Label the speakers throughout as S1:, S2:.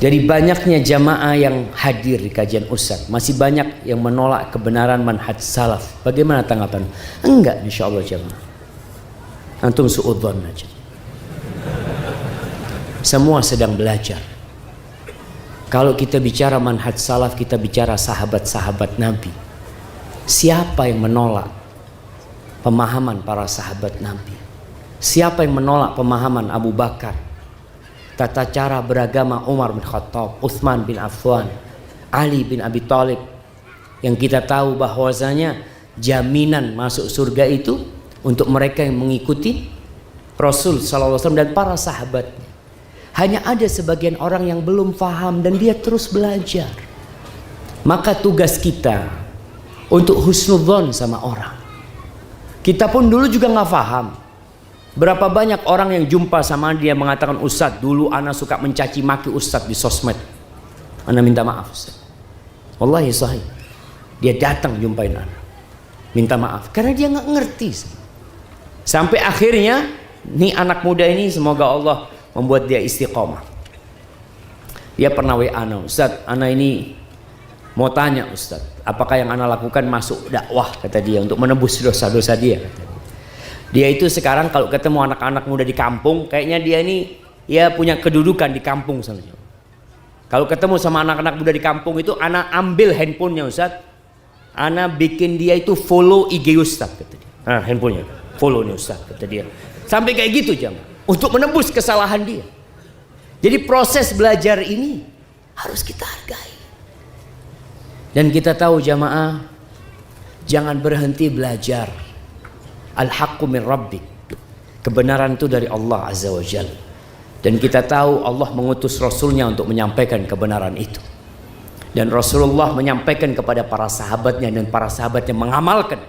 S1: Dari banyaknya jamaah yang hadir di kajian Ustadz, masih banyak yang menolak kebenaran manhaj salaf. Bagaimana tanggapan? Enggak, insya Allah jamaah. Antum suudzon aja. Semua sedang belajar. Kalau kita bicara manhaj salaf, kita bicara sahabat-sahabat Nabi. Siapa yang menolak pemahaman para sahabat Nabi? Siapa yang menolak pemahaman Abu Bakar, tata cara beragama Umar bin Khattab, Utsman bin Affan, Ali bin Abi Thalib, yang kita tahu bahwasanya jaminan masuk surga itu untuk mereka yang mengikuti Rasul sallallahu alaihi wasallam dan para sahabatnya. Hanya ada sebagian orang yang belum paham dan dia terus belajar. Maka tugas kita untuk husnudzon sama orang. Kita pun dulu juga nggak paham. Berapa banyak orang yang jumpa sama dia mengatakan, Ustadz, dulu ana suka mencaci maki Ustadz di sosmed. Ana minta maaf Ustadz. Wallahi sahih. Dia datang jumpain ana, minta maaf karena dia nggak ngerti. Sampai akhirnya nih anak muda ini semoga Allah membuat dia istiqomah. Dia pernah WA ana, Ustadz, ana ini mau tanya Ustadz, apakah yang ana lakukan masuk dakwah, kata dia, untuk menebus dosa-dosa dia, kata dia. Dia itu sekarang kalau ketemu anak-anak muda di kampung, kayaknya dia ini ya punya kedudukan di kampung soalnya. Kalau ketemu sama anak-anak muda di kampung itu, ana ambil handphonenya Ustadz, ana bikin dia itu follow IG Ustadz, kata dia. Nah, handphonenya follow nih Ustadz, kata dia. Sampai kayak gitu jamaah, untuk menebus kesalahan dia. Jadi proses belajar ini harus kita hargai. Dan kita tahu jamaah, jangan berhenti belajar. Al-haqqu min rabbik. Kebenaran itu dari Allah Azza wa Jalla. Dan kita tahu Allah mengutus Rasulnya untuk menyampaikan kebenaran itu. Dan Rasulullah menyampaikan kepada para sahabatnya, dan para sahabatnya mengamalkan.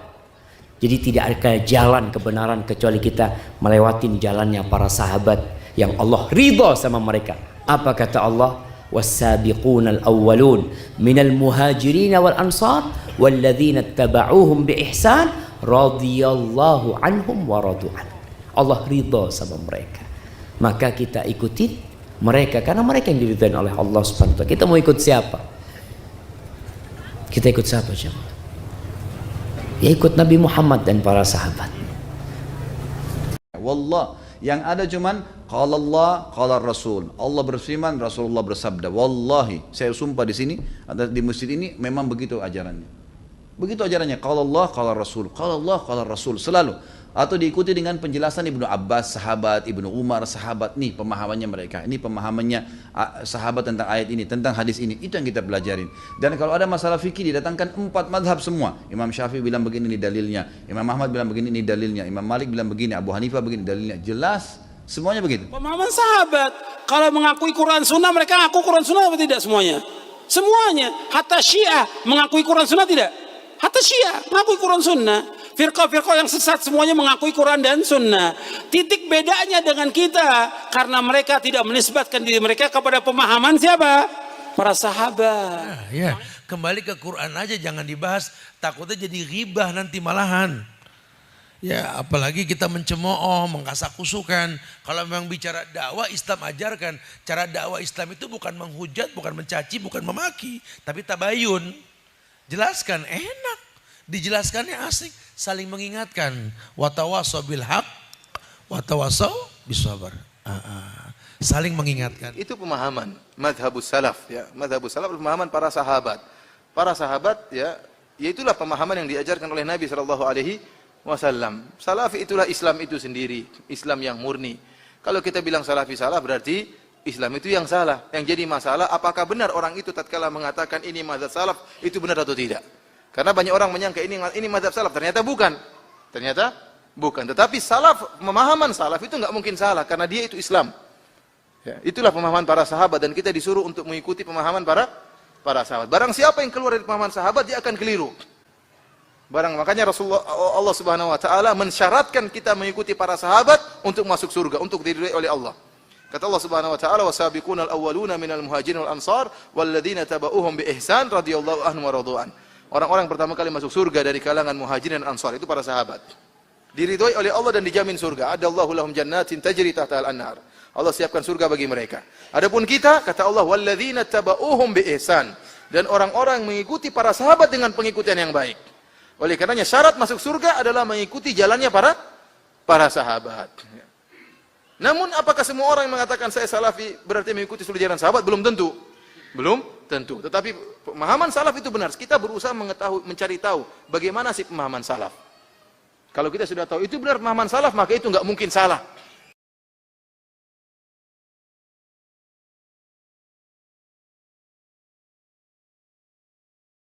S1: Jadi tidak ada jalan kebenaran kecuali kita melewati jalannya para sahabat yang Allah ridha sama mereka. Apa kata Allah? Was-sabiquna al-awwalun minal muhajirin wal ansar walladzina ittaba'uuhum bi ihsan radhiyallahu anhum wa radu an. Allah ridha sama mereka. Maka kita ikuti mereka karena mereka yang diridhai oleh Allah Subhanahu wa taala. Kita mau ikut siapa? Kita ikut siapa jemaah? Ya ikut Nabi Muhammad dan para sahabat.
S2: Wallah, yang ada cuman qala Allah, qala Rasul. Allah berfirman, Rasulullah bersabda. Wallahi, saya sumpah di sini, di masjid ini memang begitu ajarannya. Begitu ajarannya, qala Allah, qala Rasul. Qala Allah, qala Rasul selalu. Atau diikuti dengan penjelasan Ibnu Abbas, sahabat, Ibnu Umar, sahabat. Nih pemahamannya mereka. Ini pemahamannya sahabat tentang ayat ini, tentang hadis ini. Itu yang kita pelajarin. Dan kalau ada masalah fikih didatangkan 4 madhab semua. Imam Syafi'i bilang begini, ini dalilnya. Imam Ahmad bilang begini, ini dalilnya. Imam Malik bilang begini, Abu Hanifah begini, dalilnya. Jelas, semuanya begitu.
S3: Pemahaman sahabat. Kalau mengakui Quran Sunnah, mereka ngaku Quran Sunnah atau tidak semuanya? Semuanya. Hatta Syiah mengakui Quran Sunnah tidak? Hatta Syiah mengakui Quran Sunnah. Firqah-firqah yang sesat semuanya mengakui Quran dan Sunnah. Titik bedanya dengan kita, karena mereka tidak menisbatkan diri mereka kepada pemahaman siapa? Para sahabat.
S4: Nah, ya, kembali ke Quran aja, jangan dibahas. Takutnya jadi ghibah nanti malahan. Ya, apalagi kita mencemooh, mengkasakusukan. Kalau memang bicara dakwah, Islam ajarkan. Cara dakwah Islam itu bukan menghujat, bukan mencaci, bukan memaki, tapi tabayun. Jelaskan, enak. Dijelaskannya asik, saling mengingatkan. Watawasau bil haq, watawasau bissabar. Saling mengingatkan.
S5: Itu pemahaman madhabus salaf ya. Madhabus salaf pemahaman para sahabat. Para sahabat ya, yaitulah pemahaman yang diajarkan oleh Nabi SAW. Salafi itulah Islam itu sendiri, Islam yang murni. Kalau kita bilang salafi salah berarti Islam itu yang salah. Yang jadi masalah apakah benar orang itu tatkala mengatakan ini mazhab salaf itu benar atau tidak. Karena banyak orang menyangka ini mazhab salaf, ternyata bukan. Ternyata bukan. Tetapi salaf, pemahaman salaf itu nggak mungkin salah karena dia itu Islam. Ya, itulah pemahaman para sahabat dan kita disuruh untuk mengikuti pemahaman para sahabat. Barang siapa yang keluar dari pemahaman sahabat dia akan keliru. Makanya Rasulullah Allah Subhanahu wa taala mensyaratkan kita mengikuti para sahabat untuk masuk surga, untuk diridhai oleh Allah. Kata Allah Subhanahu wa taala, "Wasabiqunal awwaluna minal muhajirin wal ansar walladzina tabauhum bi ihsan radhiyallahu anhum wa radu'an." Orang-orang pertama kali masuk surga dari kalangan muhajirin dan ansar itu para sahabat. Diridhoi oleh Allah dan dijamin surga. Adallahu lahum jannatin tajri tahtal anhar. Allah siapkan surga bagi mereka. Adapun kita, kata Allah, walladzina tabauhum biihsan, dan orang-orang mengikuti para sahabat dengan pengikutan yang baik. Oleh karenanya syarat masuk surga adalah mengikuti jalannya para sahabat. Namun apakah semua orang yang mengatakan saya salafi berarti mengikuti seluruh jalan sahabat? Belum tentu. Belum tentu. Tetapi pemahaman salaf itu benar. Kita berusaha mencari tahu bagaimana sih pemahaman salaf. Kalau kita sudah tahu itu benar pemahaman salaf, maka itu nggak mungkin salah.